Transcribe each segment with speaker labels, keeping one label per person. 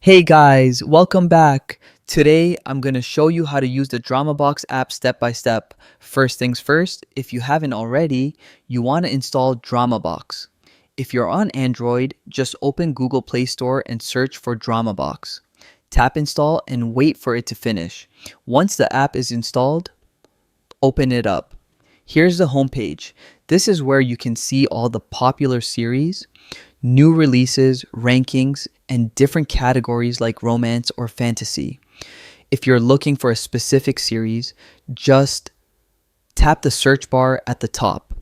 Speaker 1: Hey guys, welcome back. Today I'm going to show you how to use the DramaBox app step by step. First things first, if you haven't already, you want to install DramaBox. If you're on Android, just open Google Play Store and search for DramaBox. Tap install and wait for it to finish. Once the app is installed, open it up. Here's the homepage. This is where you can see all the popular series, new releases, rankings, and different categories like romance or fantasy. If you're looking for a specific series, just tap the search bar at the top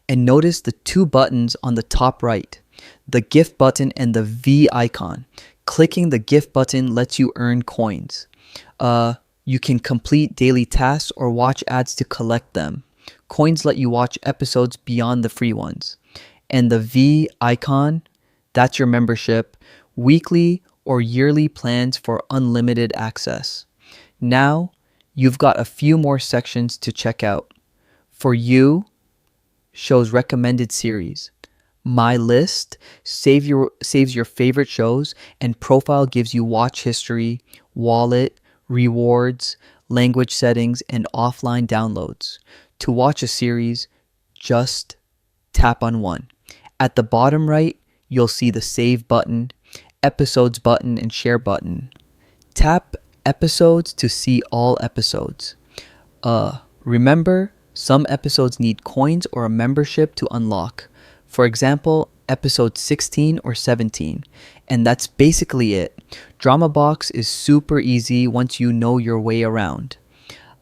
Speaker 1: and notice the two buttons on the top right, the GIF button and the V icon. Clicking the GIF button lets you earn coins. You can complete daily tasks or watch ads to collect them. Coins let you watch episodes beyond the free ones. And the V icon, that's your membership, weekly or yearly plans for unlimited access. Now, you've got a few more sections to check out. For you, shows recommended series. My list saves your favorite shows, and profile gives you watch history, wallet, rewards, language settings, and offline downloads. To watch a series, just tap on one. At the bottom right, you'll see the save button, episodes button, and share button. Tap episodes to see all episodes. Remember, some episodes need coins or a membership to unlock. For example, episode 16 or 17. And that's basically it. DramaBox is super easy once you know your way around.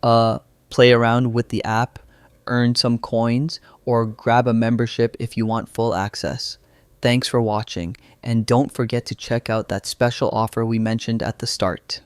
Speaker 1: Play around with the app, earn some coins, or grab a membership if you want full access. Thanks for watching, and don't forget to check out that special offer we mentioned at the start.